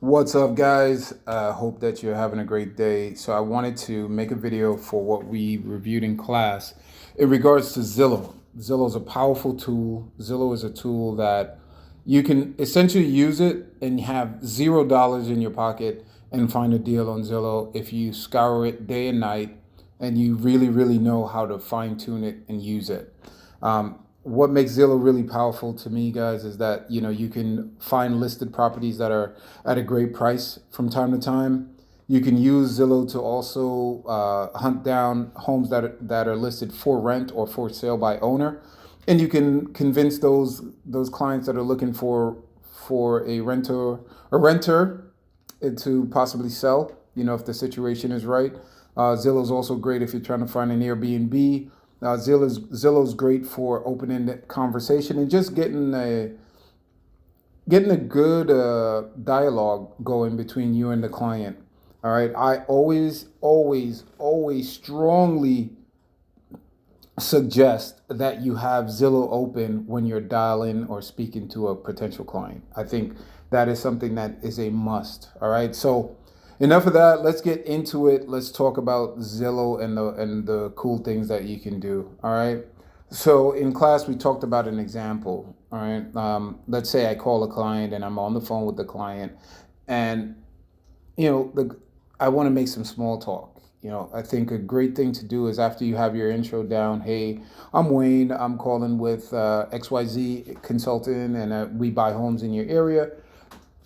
What's up, guys? Hope that you're having a great day. So I wanted to make a video for what we reviewed in class in regards to Zillow. Zillow is a powerful tool. Zillow is a tool that you can essentially use it and have $0 in your pocket and find a deal on Zillow if you scour it day and night and you really, really know how to fine tune it and use it. What makes Zillow really powerful to me, guys, is that you can find listed properties that are at a great price from time to time. You can use Zillow to also hunt down homes that are listed for rent or for sale by owner, and you can convince those clients that are looking for a renter to possibly sell. If the situation is right. Zillow's also great if you're trying to find an Airbnb. Zillow's great for opening the conversation and just getting a good dialogue going between you and the client. All right. I always strongly suggest that you have Zillow open when you're dialing or speaking to a potential client. I think that is something that is a must. All right. So enough of that. Let's get into it. Let's talk about Zillow and the cool things that you can do. All right. So in class we talked about an example. All right. Let's say I call a client and I'm on the phone with the client, and I want to make some small talk. I think a great thing to do is after you have your intro down. Hey, I'm Wayne. I'm calling with XYZ consultant, and we buy homes in your area.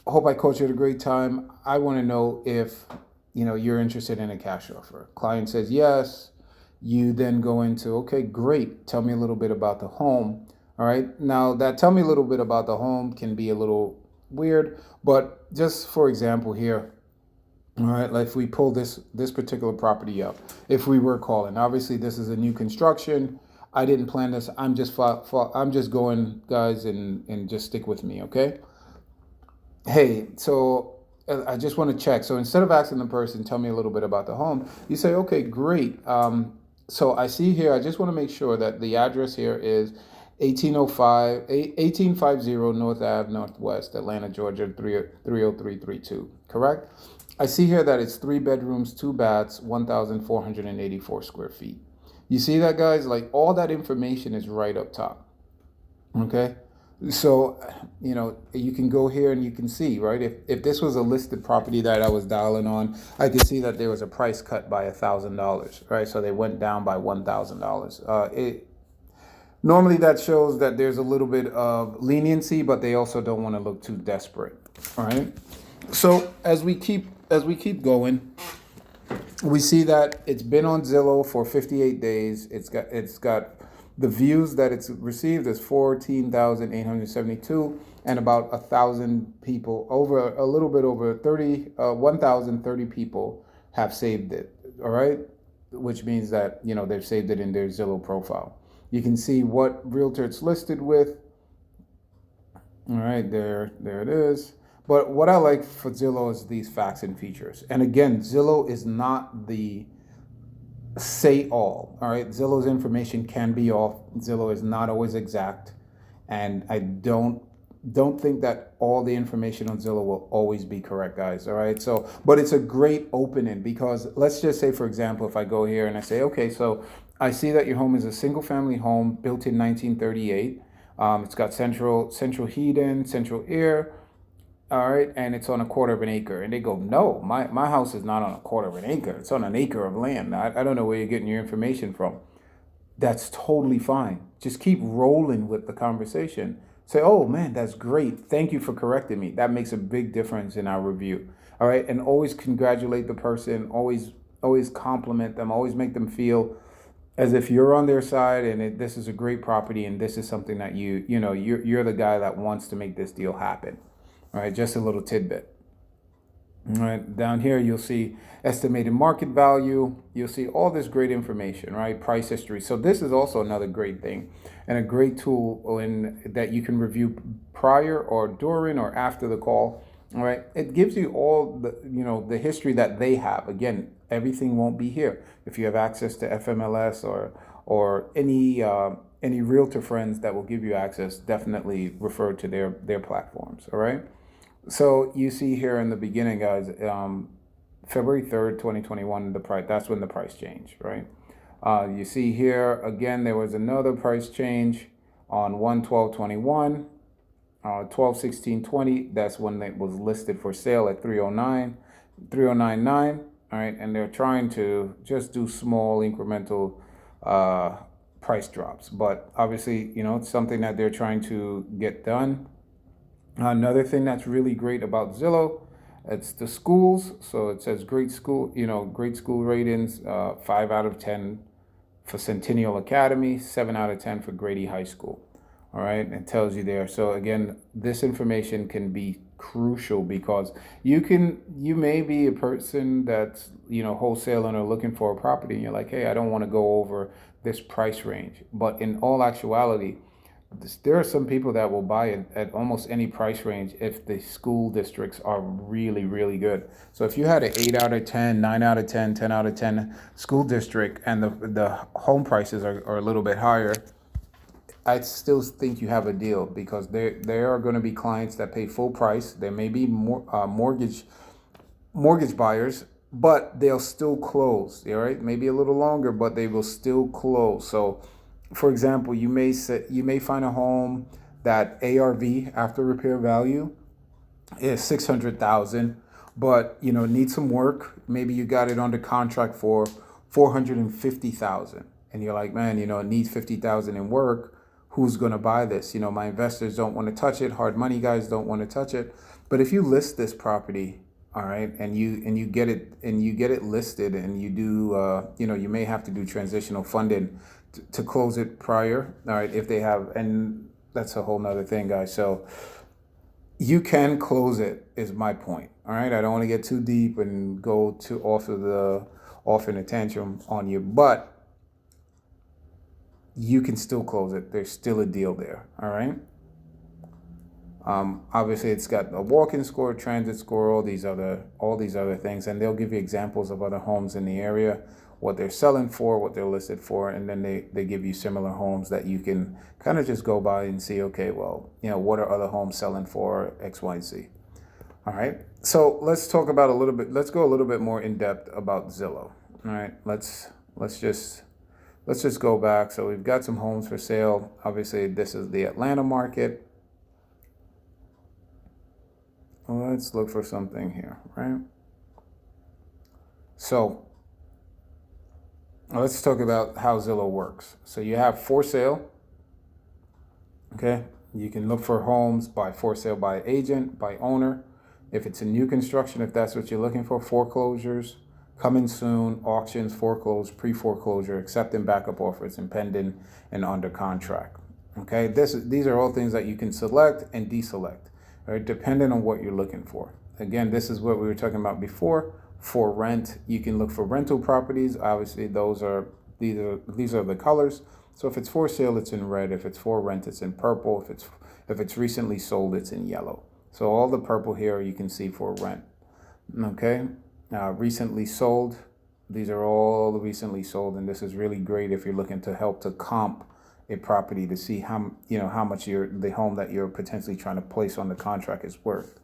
Hope I caught you at a great time. I want to know if you're interested in a cash offer. Client says yes. You then go into, okay, great. Tell me a little bit about the home. All right. Now that tell me a little bit about the home can be a little weird, but just for example here, all right, like if we pull this particular property up, if we were calling, obviously this is a new construction. I didn't plan this. I'm just going, guys, and just stick with me, okay? Hey, so I just want to check. So instead of asking the person, tell me a little bit about the home, you say, okay, great. So I see here, I just want to make sure that the address here is 1850 North Ave Northwest, Atlanta, Georgia, 30332, correct? I see here that it's 3 bedrooms, 2 baths, 1,484 square feet. You see that, guys? Like all that information is right up top. Okay. So, you can go here and you can see, right? If this was a listed property that I was dialing on, I could see that there was a price cut by $1,000, right? So they went down by $1,000. It normally that shows that there's a little bit of leniency, but they also don't want to look too desperate. All right. So as we keep going, we see that it's been on Zillow for 58 days. It's got the views that it's received is 14,872, and about 1,000 people, over a little bit over 1,030 people have saved it. All right, which means that they've saved it in their Zillow profile. You can see what realtor it's listed with. All right, there it is. But what I like for Zillow is these facts and features. And again, Zillow is not the say all. All right, Zillow's information can be off. Zillow is not always exact, and I don't think that all the information on Zillow will always be correct, guys. All right, so but it's a great opening because let's just say, for example, if I go here and I say, okay, so I see that your home is a single family home built in 1938. It's got central heating, central air. All right, and it's on a quarter of an acre. And they go, no, my house is not on a quarter of an acre. It's on an acre of land. I don't know where you're getting your information from. That's totally fine. Just keep rolling with the conversation. Say, oh man, that's great. Thank you for correcting me. That makes a big difference in our review. All right, and always congratulate the person. Always compliment them. Always make them feel as if you're on their side, and this is a great property, and this is something that you're the guy that wants to make this deal happen. All right, just a little tidbit. All right, down here you'll see estimated market value. You'll see all this great information, right? Price history. So this is also another great thing and a great tool that you can review prior or during or after the call. All right, it gives you all the history that they have. Again, everything won't be here. If you have access to FMLS or any realtor friends that will give you access, definitely refer to their platforms. All right. So you see here in the beginning, guys, February 3rd, 2021, the price, that's when the price changed, right? You see here, again, there was another price change on 1/12/21, 12/16/20. That's when it was listed for sale at 309, 3099. All right, and they're trying to just do small incremental uh, price drops, but obviously, it's something that they're trying to get done. Another thing that's really great about Zillow, it's the schools. So it says great school, great school ratings, 5 out of 10 for Centennial Academy, 7 out of 10 for Grady High School. All right, it tells you there. So again, this information can be crucial because you may be a person that's wholesaling or looking for a property, and you're like, hey, I don't want to go over this price range. But in all actuality, there are some people that will buy it at almost any price range if the school districts are really, really good. So if you had an 8 out of 10, 9 out of 10, 10 out of 10 school district, and the home prices are a little bit higher, I still think you have a deal because there are going to be clients that pay full price. There may be more mortgage buyers, but they'll still close. All right, maybe a little longer, but they will still close. So, for example, you may find a home that ARV, after repair value, is 600,000, but needs some work. Maybe you got it under contract for 450,000, and you're like, man, it needs 50,000 in work. Who's gonna buy this? My investors don't want to touch it. Hard money guys don't want to touch it. But if you list this property, all right, and you get it listed, and you do, you may have to do transitional funding to close it prior. All right, if they have, and that's a whole nother thing, guys. So you can close it, is my point. All right, I don't want to get too deep and go too off in a tantrum on you, but you can still close it. There's still a deal there. All right. Obviously, it's got a walk-in score, transit score, all these other things, and they'll give you examples of other homes in the area, what they're selling for, what they're listed for, and then they give you similar homes that you can kind of just go by and see, okay, well, what are other homes selling for X, Y, Z. All right. So let's talk about let's go a little bit more in depth about Zillow. All right. Let's just go back. So we've got some homes for sale. Obviously, this is the Atlanta market. Let's look for something here, right? So let's talk about how Zillow works. So you have for sale. Okay. You can look for homes by for sale by agent, by owner. If it's a new construction, if that's what you're looking for, foreclosures, coming soon, auctions, foreclose, pre-foreclosure, accepting backup offers, and pending and under contract. Okay, these are all things that you can select and deselect, right, depending on what you're looking for. Again, this is what we were talking about before. For rent, you can look for rental properties. Obviously, these are the colors. So if it's for sale, it's in red. If it's for rent, it's in purple. If it's recently sold, it's in yellow. So all the purple here you can see for rent. Okay. Recently sold, these are all recently sold, and this is really great if you're looking to help to comp a property to see how much the home that you're potentially trying to place on the contract is worth.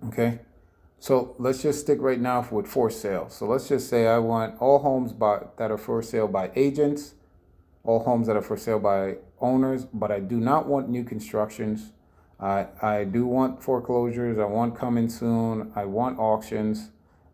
Okay, so let's just stick right now with for sale. So let's just say I want all homes that are for sale by agents, all homes that are for sale by owners, but I do not want new constructions. I do want foreclosures. I want coming soon. I want auctions.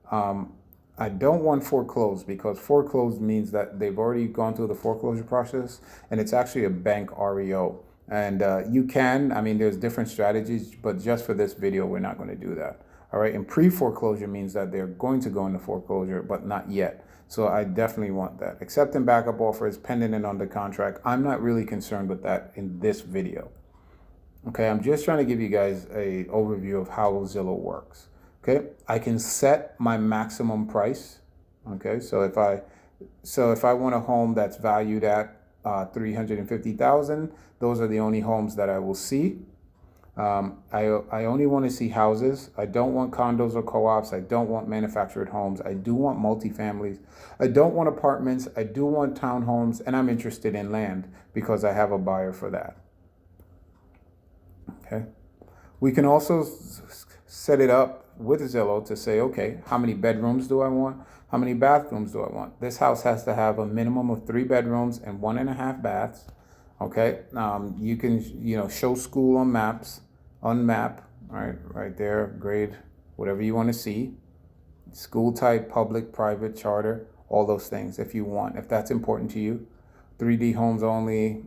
I don't want foreclosed, because foreclosed means that they've already gone through the foreclosure process, and it's actually a bank REO. And there's different strategies, but just for this video, we're not going to do that. All right. And pre-foreclosure means that they're going to go into foreclosure, but not yet. So I definitely want that. Accepting backup offers, pending and under contract. I'm not really concerned with that in this video. Okay, I'm just trying to give you guys a overview of how Zillow works. Okay, I can set my maximum price. Okay, so if I want a home that's valued at 350,000, those are the only homes that I will see. I only want to see houses. I don't want condos or co-ops. I don't want manufactured homes. I do want multifamilies. I don't want apartments. I do want townhomes, and I'm interested in land because I have a buyer for that. Okay. We can also set it up with Zillow to say, okay, how many bedrooms do I want? How many bathrooms do I want? This house has to have a minimum of 3 bedrooms and 1.5 baths. Okay, you can show school on maps, on map, right there, grade, whatever you want to see, school type, public, private, charter, all those things if you want, if that's important to you. 3D homes only,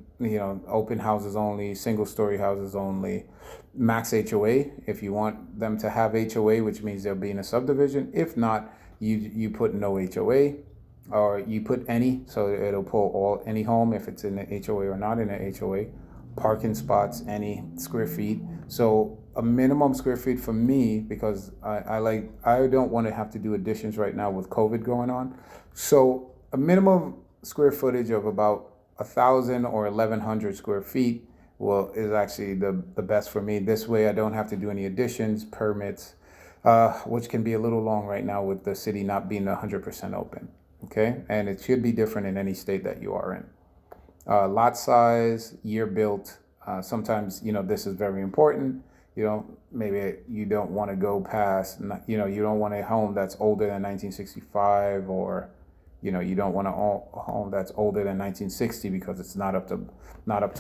open houses only, single story houses only, max HOA if you want them to have HOA, which means they'll be in a subdivision. If not, you put no HOA, or you put any, so it'll pull any home if it's in the HOA or not in the HOA. Parking spots, any square feet. So a minimum square feet for me, because I don't want to have to do additions right now with COVID going on. So a minimum square footage of about 1,000 or 1,100 square feet is actually the best for me. This way I don't have to do any additions, permits, which can be a little long right now with the city not being 100% open. Okay, and it should be different in any state that you are in. Lot size, year built. Sometimes, this is very important. Maybe you don't want to go past, you don't want a home that's older than 1965, or, you don't want a home that's older than 1960 because it's not up to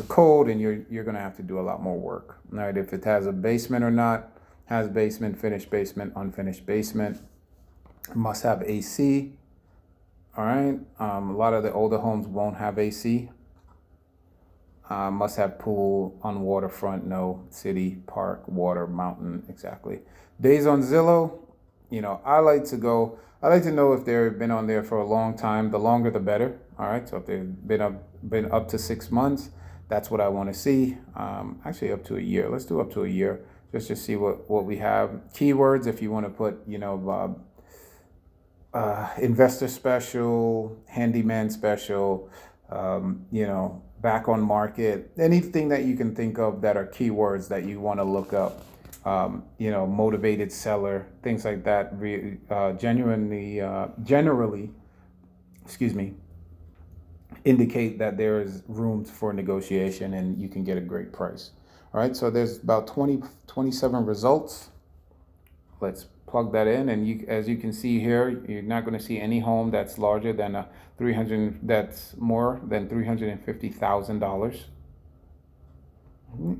code, and you're going to have to do a lot more work. All right, if it has a basement or not, has basement, finished basement, unfinished basement, must have AC. All right, a lot of the older homes won't have AC. Must have pool on waterfront, no, city, park, water, mountain, exactly. Days on Zillow, I like to know if they've been on there for a long time. The longer the better. All right, so if they've been up to 6 months, that's what I want to see. Actually up to a year. Let's do up to a year just to see what we have. Keywords, if you want to put, investor special, handyman special, back on market, anything that you can think of that are keywords that you want to look up, motivated seller, things like that, generally, indicate that there is room for negotiation and you can get a great price. All right, so there's about 27 results. Let's plug that in, and as you can see here, you're not going to see any home that's larger than that's more than $350,000.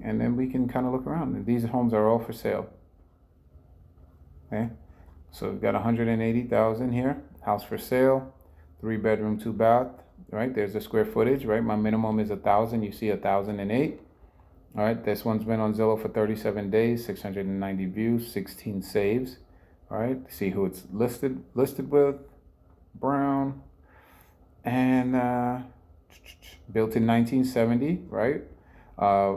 And then we can kind of look around, and these homes are all for sale. Okay, so we've got 180,000 here, house for sale, 3 bedroom, 2 bath. Right, there's the square footage. Right, my minimum is 1,000. You see 1,008. All right, this one's been on Zillow for 37 days, 690 views, 16 saves. All right, see who it's listed with, Brown, and built in 1970, right?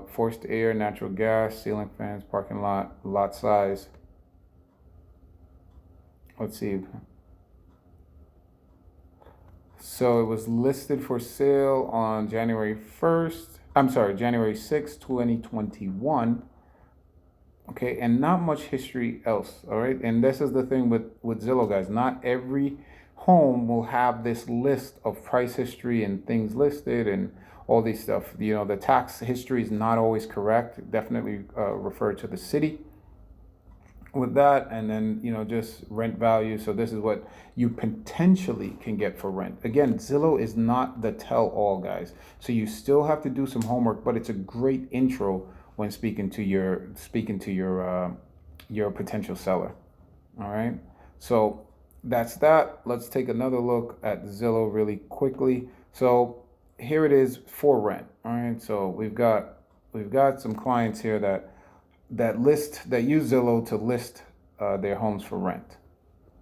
Forced air, natural gas, ceiling fans, parking lot size. Let's see. So it was listed for sale on January 6th, 2021. Okay, and not much history else, all right? And this is the thing with Zillow, guys. Not every home will have this list of price history and things listed and all these stuff. The tax history is not always correct. Definitely refer to the city with that, and then just rent value. So this is what you potentially can get for rent. Again, Zillow is not the tell-all, guys. So you still have to do some homework, but it's a great intro when speaking to your potential seller. All right, so that's that. Let's take another look at Zillow really quickly. So here it is for rent. All right, so we've got some clients here that use Zillow to list their homes for rent.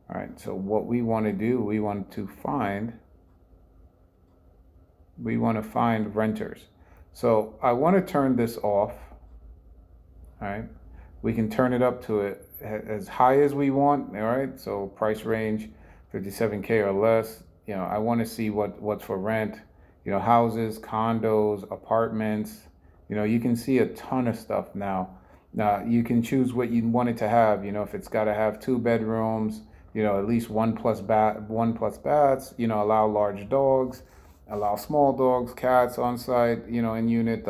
All right, so what we want to do, we want to find renters. So I want to turn this off. All right, we can turn it up to it as high as we want. All right, so price range 57K or less. I want to see what's for rent. Houses, condos, apartments. You can see a ton of stuff now. Now you can choose what you want it to have. If it's got to have 2 bedrooms, at least 1 plus baths. Allow large dogs, allow small dogs, cats on site. In unit.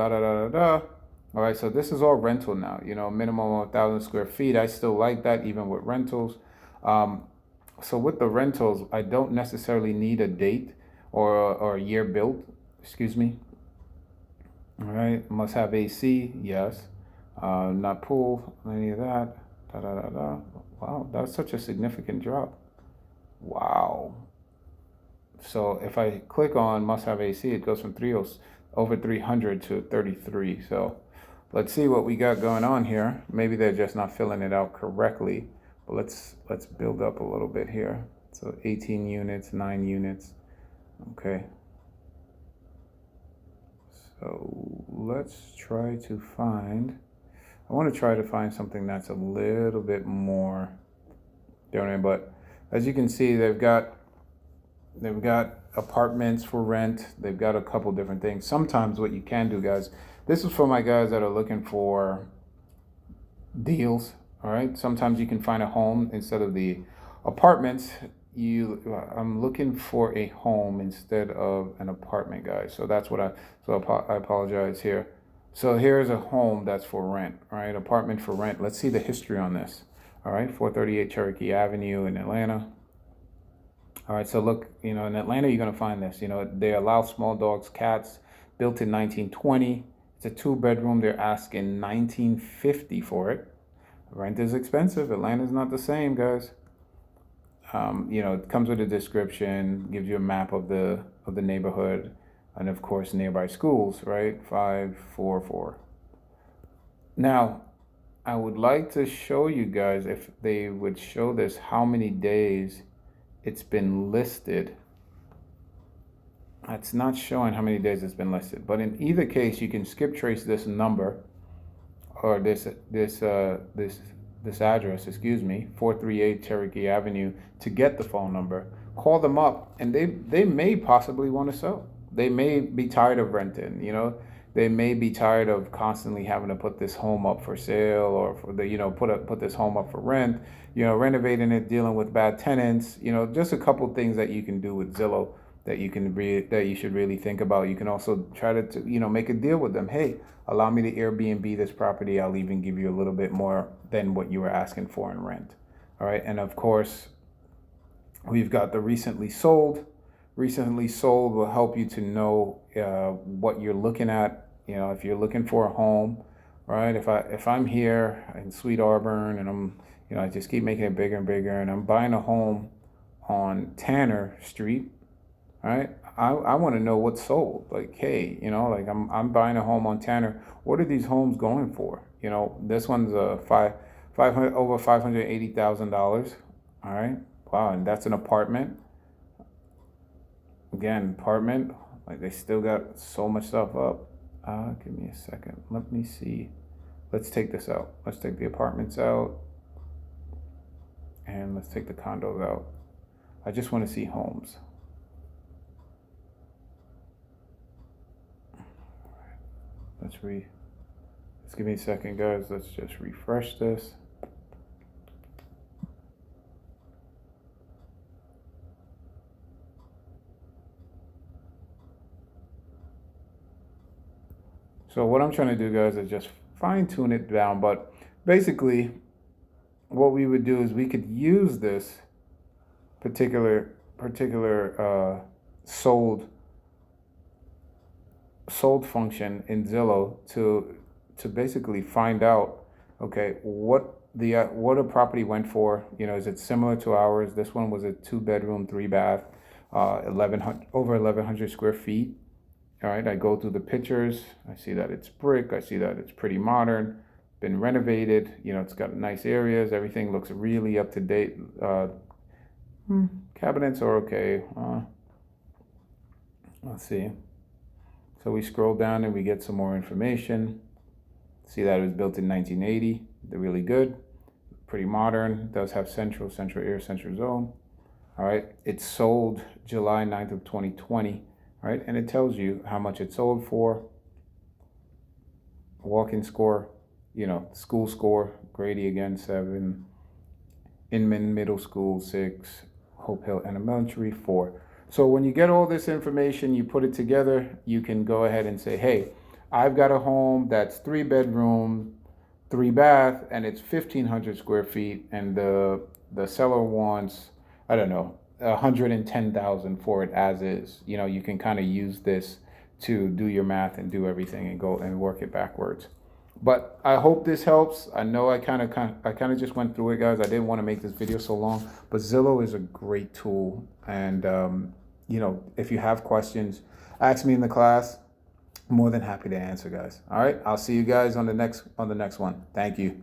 All right, so this is all rental now. Minimum of 1,000 square feet. I still like that even with rentals. Um, so with the rentals, I don't necessarily need a date or a year built. Excuse me. All right, must have AC. Yes. Not pool. Any of that. Da da da da. Wow, that's such a significant drop. Wow. So if I click on must have AC, it goes from over 300 to 33. So let's see what we got going on here. Maybe they're just not filling it out correctly, but let's build up a little bit here. So 18 units, 9 units. Okay. So let's try to find, I want to try to find something that's a little bit more donor, but as you can see, they've got apartments for rent. They've got a couple different things. Sometimes what you can do, guys, this is for my guys that are looking for deals. All right. Sometimes you can find a home instead of the apartments. I'm looking for a home instead of an apartment, guys. So that's what I apologize here. So here's a home that's for rent, all right? Apartment for rent. Let's see the history on this. All right, 438 Cherokee Avenue in Atlanta. All right, so look, in Atlanta, you're gonna find this. They allow small dogs, cats, built in 1920. It's a 2-bedroom. They're asking 1950 for it. Rent is expensive. Atlanta's not the same, guys. It comes with a description, gives you a map of the neighborhood, and of course nearby schools, right? 544. Now, I would like to show you guys, if they would show this, how many days it's been listed. It's not showing how many days it's been listed, but in either case, you can skip trace this number or this address, 438 Cherokee Avenue, to get the phone number. Call them up, and they may possibly want to sell. They may be tired of renting. They may be tired of constantly having to put this home up for sale, or for put this home up for rent. Renovating it, dealing with bad tenants. Just a couple things that you can do with Zillow that you should really think about. You can also try to make a deal with them. Hey, allow me to Airbnb this property. I'll even give you a little bit more than what you were asking for in rent. All right, and of course, we've got the recently sold. Recently sold will help you to know what you're looking at. If you're looking for a home, right? If I'm here in Sweet Auburn and I just keep making it bigger and bigger, and I'm buying a home on Tanner Street. All right, I want to know what's sold. Like, hey, like I'm buying a home on Tanner. What are these homes going for? This one's a over $580,000. All right, wow, and that's an apartment. Again, apartment. Like, they still got so much stuff up. Give me a second. Let me see. Let's take this out. Let's take the apartments out, and let's take the condos out. I just want to see homes. Let's give me a second, guys. Let's just refresh this. So what I'm trying to do, guys, is just fine tune it down. But basically, what we would do is we could use this particular sold function in Zillow to basically find out, okay, what a property went for. Is it similar to ours? This one was a 2-bedroom, 3-bath, over 1,100 square feet. All right, I go through the pictures. I see that it's brick. I see that it's pretty modern, been renovated. It's got nice areas. Everything looks really up to date. Cabinets are okay. Let's see. So we scroll down and we get some more information. See that it was built in 1980. They're really good, pretty modern. It does have central air, central zone. All right, it's sold July 9th of 2020. All right, and it tells you how much it sold for. Walk-in score, school score, Grady again 7, Inman Middle School 6, Hope Hill Elementary 4. So when you get all this information, you put it together, you can go ahead and say, hey, I've got a home that's 3 bedroom, 3 bath, and it's 1,500 square feet, and the seller wants, I don't know, 110,000 for it as is. You know, you can kind of use this to do your math and do everything and go and work it backwards. But I hope this helps. I know I kind of just went through it, guys. I didn't want to make this video so long, but Zillow is a great tool, and you know, if you have questions, ask me in the class. More than happy to answer, guys. All right, I'll see you guys on the next one. Thank you.